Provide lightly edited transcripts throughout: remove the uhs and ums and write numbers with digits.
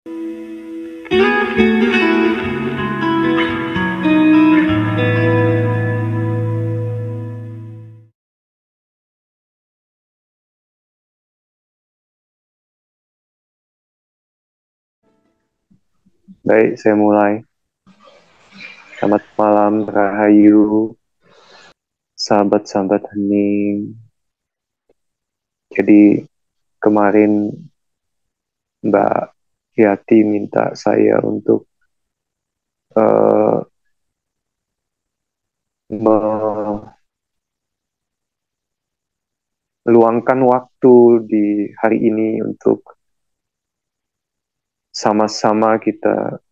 Baik, saya mulai. Selamat malam, Rahayu, sahabat-sahabat hening. Jadi kemarin Mbak Yati minta saya untuk uh, meluangkan waktu di hari ini untuk sama-sama kita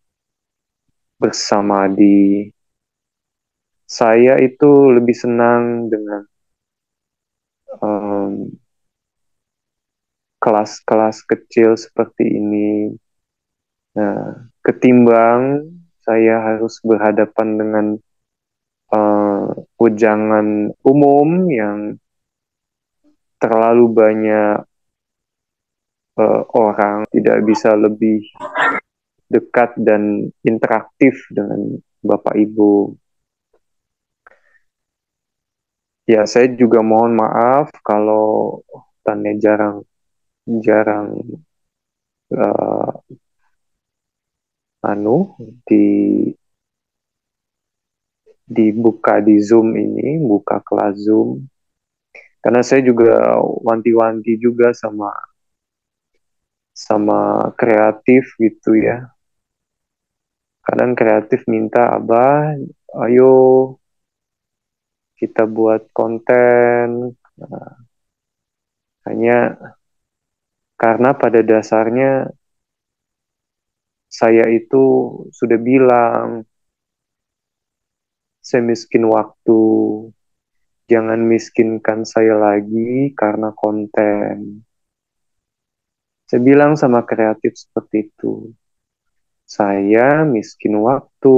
bersama di. Saya itu lebih senang dengan um, kelas-kelas kecil seperti ini. Nah, ketimbang saya harus berhadapan dengan ujangan umum yang terlalu banyak orang tidak bisa lebih dekat dan interaktif dengan Bapak Ibu. Ya, saya juga mohon maaf kalau Tanya jarang jarang uh, anu di dibuka di Zoom ini, buka kelas Zoom. Karena saya juga wanti-wanti juga sama sama kreatif gitu ya. Kadang kreatif minta, Abah, ayo kita buat konten. Nah, hanya karena pada dasarnya saya itu sudah bilang, saya miskin waktu. Jangan miskinkan saya lagi karena konten. Saya bilang sama kreatif seperti itu. Saya miskin waktu.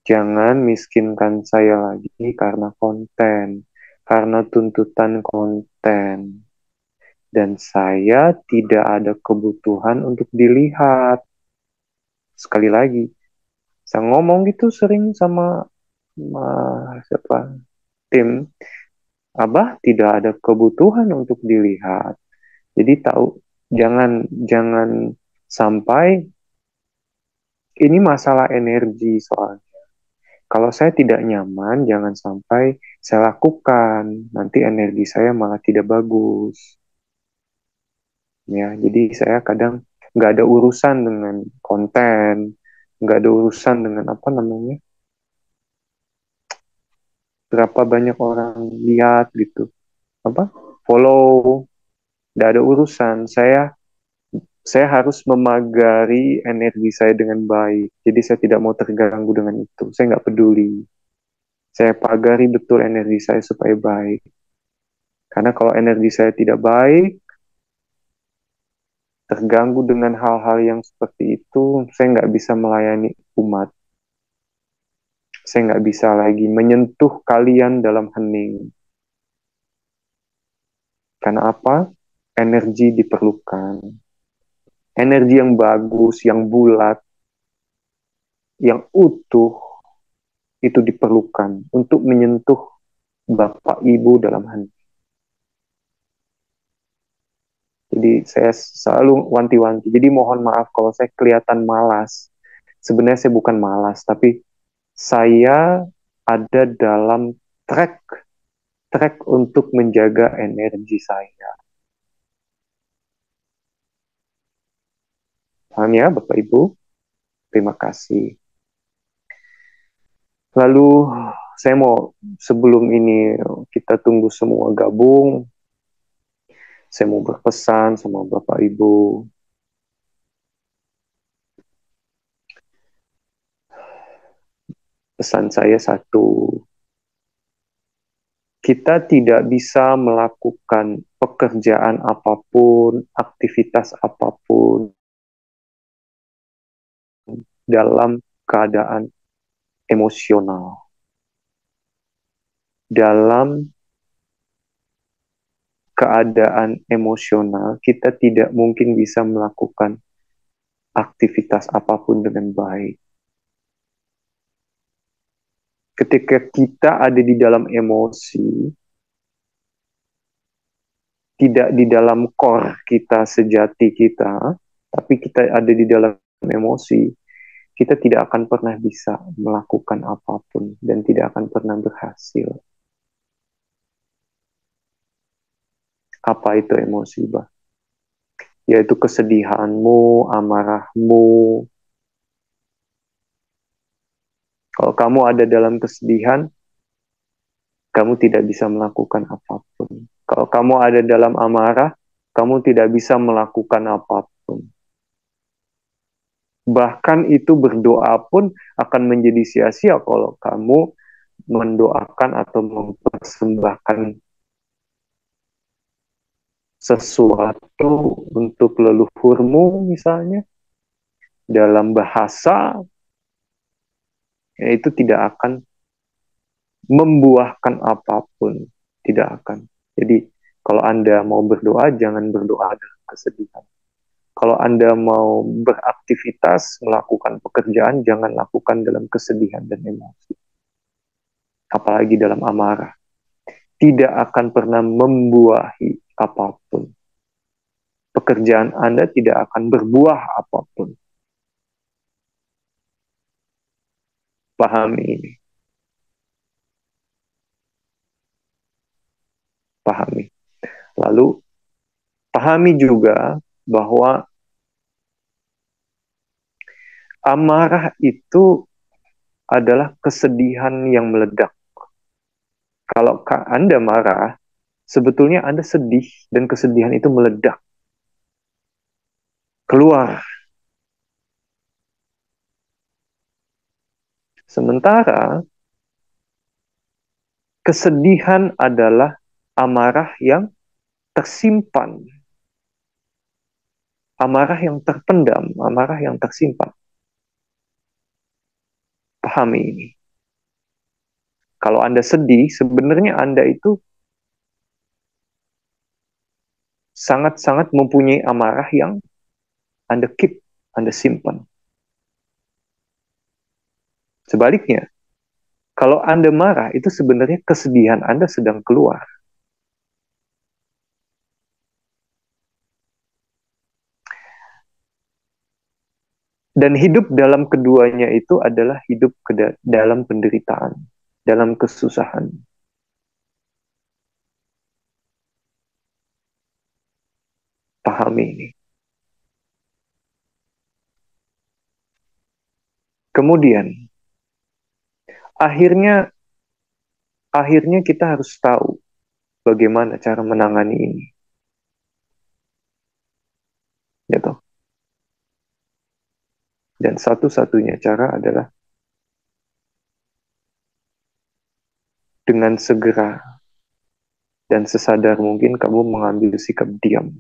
Jangan miskinkan saya lagi karena konten. Karena tuntutan konten. Dan saya tidak ada kebutuhan untuk dilihat. Sekali lagi, saya ngomong gitu sering sama siapa tim, Abah tidak ada kebutuhan untuk dilihat. Jadi tahu, jangan jangan sampai ini masalah energi soalnya. Kalau saya tidak nyaman, jangan sampai saya lakukan. Nanti energi saya malah tidak bagus. Ya, jadi saya kadang nggak ada urusan dengan konten, nggak ada urusan dengan apa namanya, berapa banyak orang lihat gitu, apa follow, nggak ada urusan. Saya harus memagari energi saya dengan baik. Jadi saya tidak mau terganggu dengan itu. Saya nggak peduli. Saya pagari betul energi saya supaya baik. Karena kalau energi saya tidak baik, terganggu dengan hal-hal yang seperti itu, saya nggak bisa melayani umat. Saya nggak bisa lagi menyentuh kalian dalam hening. Karena apa? Energi diperlukan. Energi yang bagus, yang bulat, yang utuh, itu diperlukan untuk menyentuh Bapak Ibu dalam hening. Jadi saya selalu wanti-wanti. Jadi mohon maaf kalau saya kelihatan malas. Sebenarnya saya bukan malas, tapi saya ada dalam track track untuk menjaga energi saya. Paham ya, Bapak Ibu? Terima kasih. Lalu saya mau, sebelum ini kita tunggu semua gabung, saya mau berpesan sama Bapak Ibu. Pesan saya satu, kita tidak bisa melakukan pekerjaan apapun, aktivitas apapun dalam keadaan emosional. Dalam keadaan emosional, kita tidak mungkin bisa melakukan beraktivitas apapun dengan baik. Ketika kita ada di dalam emosi, tidak di dalam core kita, sejati kita, tapi kita ada di dalam emosi, kita tidak akan pernah bisa melakukan apapun dan tidak akan pernah berhasil. Apa itu emosi, Bah? Yaitu kesedihanmu, amarahmu. Kalau kamu ada dalam kesedihan, kamu tidak bisa melakukan apapun. Kalau kamu ada dalam amarah, kamu tidak bisa melakukan apapun. Bahkan itu berdoa pun akan menjadi sia-sia kalau kamu mendoakan atau mempersembahkan sesuatu untuk leluhurmu misalnya dalam bahasa, ya itu tidak akan membuahkan apapun, tidak akan. Jadi kalau Anda mau berdoa, jangan berdoa dalam kesedihan. Kalau Anda mau beraktivitas, melakukan pekerjaan, jangan lakukan dalam kesedihan dan emosi. Apalagi dalam amarah. Tidak akan pernah membuahi apapun. Pekerjaan Anda tidak akan berbuah apapun. Pahami ini. Pahami. Lalu, pahami juga bahwa amarah itu adalah kesedihan yang meledak. Kalau Anda marah, sebetulnya Anda sedih dan kesedihan itu meledak. Keluar. Sementara kesedihan adalah amarah yang tersimpan. Amarah yang terpendam, amarah yang tersimpan. Pahami ini. Kalau Anda sedih, sebenarnya Anda itu sangat-sangat mempunyai amarah yang Anda keep, Anda simpan. Sebaliknya, kalau Anda marah, itu sebenarnya kesedihan Anda sedang keluar. Dan hidup dalam keduanya itu adalah hidup dalam penderitaan, dalam kesusahan. Pahami ini. Kemudian, akhirnya kita harus tahu bagaimana cara menangani ini. Gitu. Dan satu-satunya cara adalah dengan segera dan sesadar mungkin kamu mengambil sikap diam.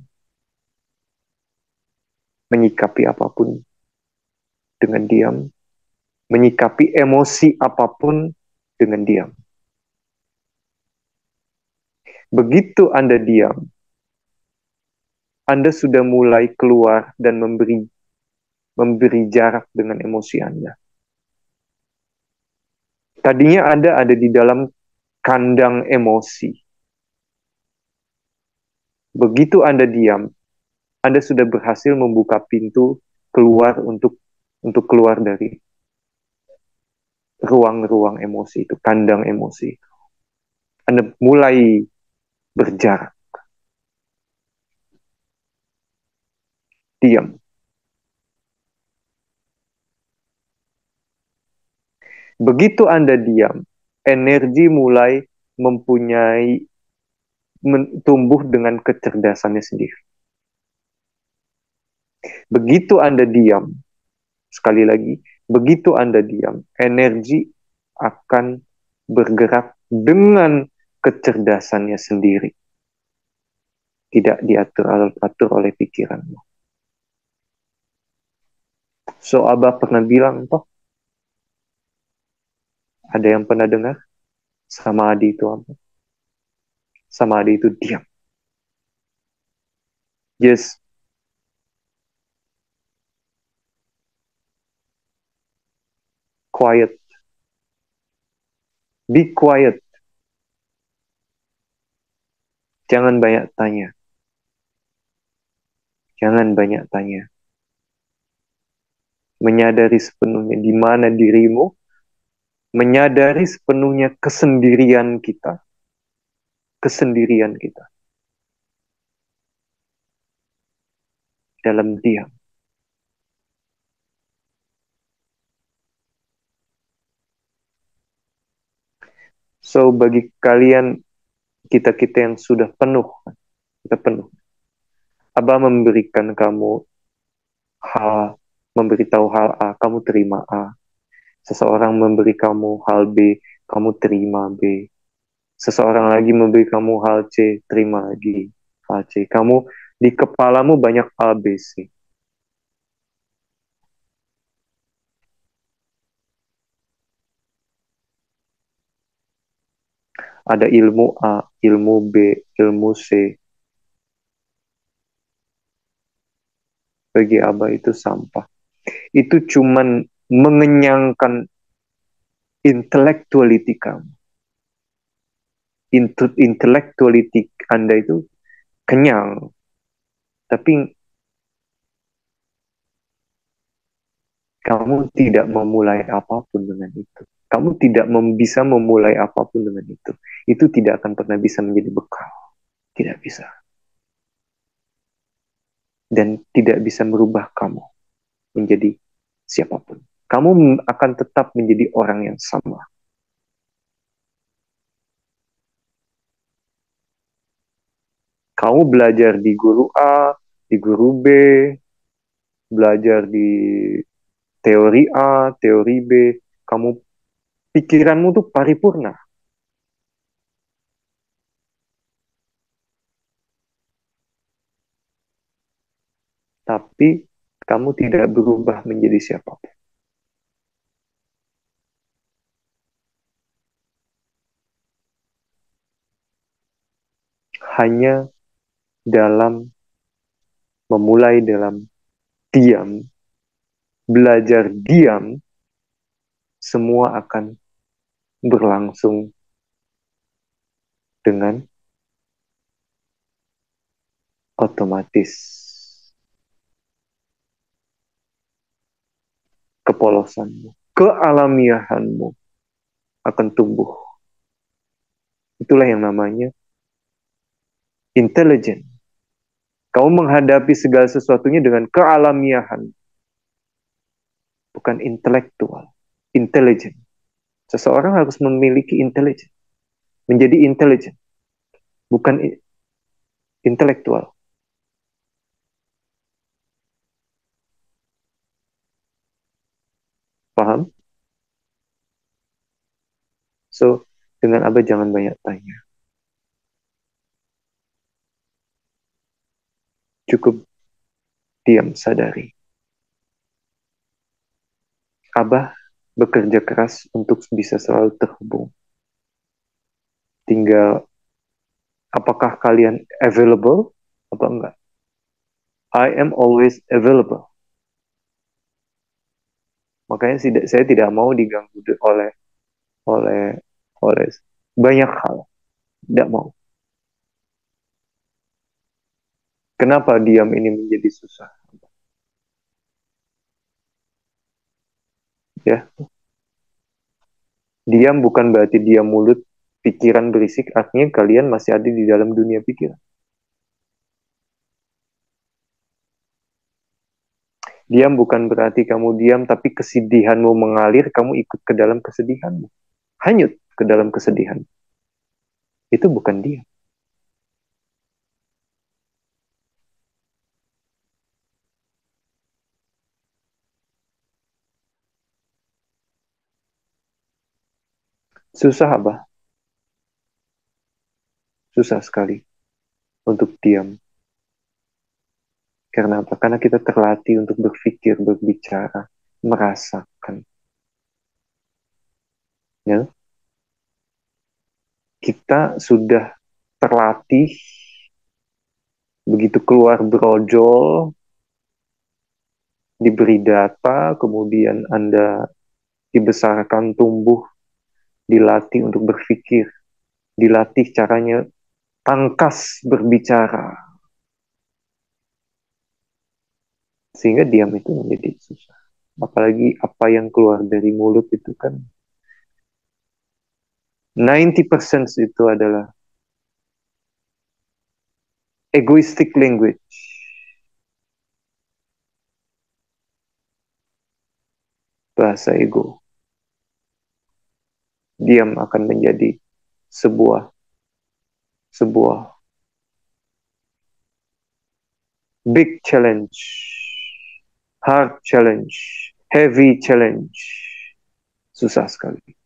Menyikapi apapun dengan diam. Menyikapi emosi apapun dengan diam. Begitu Anda diam, Anda sudah mulai keluar dan memberi jarak dengan emosi Anda. Tadinya Anda ada di dalam kandang emosi. Begitu Anda diam, Anda sudah berhasil membuka pintu keluar untuk keluar dari ruang-ruang emosi itu, kandang emosi. Anda mulai berjarak. Diam. Begitu Anda diam, energi mulai tumbuh dengan kecerdasannya sendiri. Begitu Anda diam, sekali lagi, begitu Anda diam, energi akan bergerak dengan kecerdasannya sendiri. Tidak diatur oleh pikiranmu. So, Abah pernah bilang, toh, ada yang pernah dengar? Samadhi itu apa? Samadhi itu diam. Just quiet. Be quiet. Jangan banyak tanya. Jangan banyak tanya. Menyadari sepenuhnya di mana dirimu, menyadari sepenuhnya kesendirian kita. Kesendirian kita. Dalam diam. So, bagi kalian, kita-kita yang sudah penuh, kita penuh. Abah memberikan kamu hal, memberitahu hal A, kamu terima A. Seseorang memberi kamu hal B, kamu terima B. Seseorang lagi memberi kamu hal C, terima lagi hal C. Kamu di kepalamu banyak A, B, C. Ada ilmu A, ilmu B, ilmu C. Bagi Abah itu sampah. Itu cuman mengenyangkan intellectuality kamu. Intellectuality Anda itu kenyang. Tapi kamu tidak memulai apapun dengan itu. Kamu tidak bisa memulai apapun dengan itu. Itu tidak akan pernah bisa menjadi bekal. Tidak bisa. Dan tidak bisa merubah kamu menjadi siapapun. Kamu akan tetap menjadi orang yang sama. Kamu belajar di guru A, di guru B, belajar di teori A, teori B, kamu pikiranmu tuh paripurna. Tapi kamu tidak berubah menjadi siapapun. Hanya memulai dalam diam, belajar diam, semua akan berlangsung dengan otomatis. Kepolosanmu, kealamiahanmu akan tumbuh. Itulah yang namanya intelijen. Kamu menghadapi segala sesuatunya dengan kealamiahan, bukan intelektual. Intelijen. Seseorang harus memiliki intelijen. Menjadi intelijen, bukan intelektual. Paham? So, dengan Abah jangan banyak tanya. Cukup diam, sadari. Abah bekerja keras untuk bisa selalu terhubung. Tinggal apakah kalian available apa enggak? I am always available. Makanya saya tidak mau diganggu oleh oleh oleh banyak hal. Tidak mau. Kenapa diam ini menjadi susah? Ya, diam bukan berarti diam mulut, pikiran berisik. Artinya kalian masih ada di dalam dunia pikiran. Diam bukan berarti kamu diam, tapi kesedihanmu mengalir, kamu ikut ke dalam kesedihanmu. Hanyut ke dalam kesedihan. Itu bukan diam. Susah, Abah. Susah sekali untuk diam. Karena apa? Karena kita terlatih untuk berpikir, berbicara, merasakan. Ya? Kita sudah terlatih begitu keluar brojol, diberi data, kemudian Anda dibesarkan, tumbuh, dilatih untuk berpikir, dilatih caranya tangkas berbicara, sehingga diam itu menjadi susah. Apalagi apa yang keluar dari mulut itu kan 90% itu adalah egoistic language, bahasa ego. Diam akan menjadi sebuah sebuah big challenge, hard challenge, heavy challenge. Susah sekali.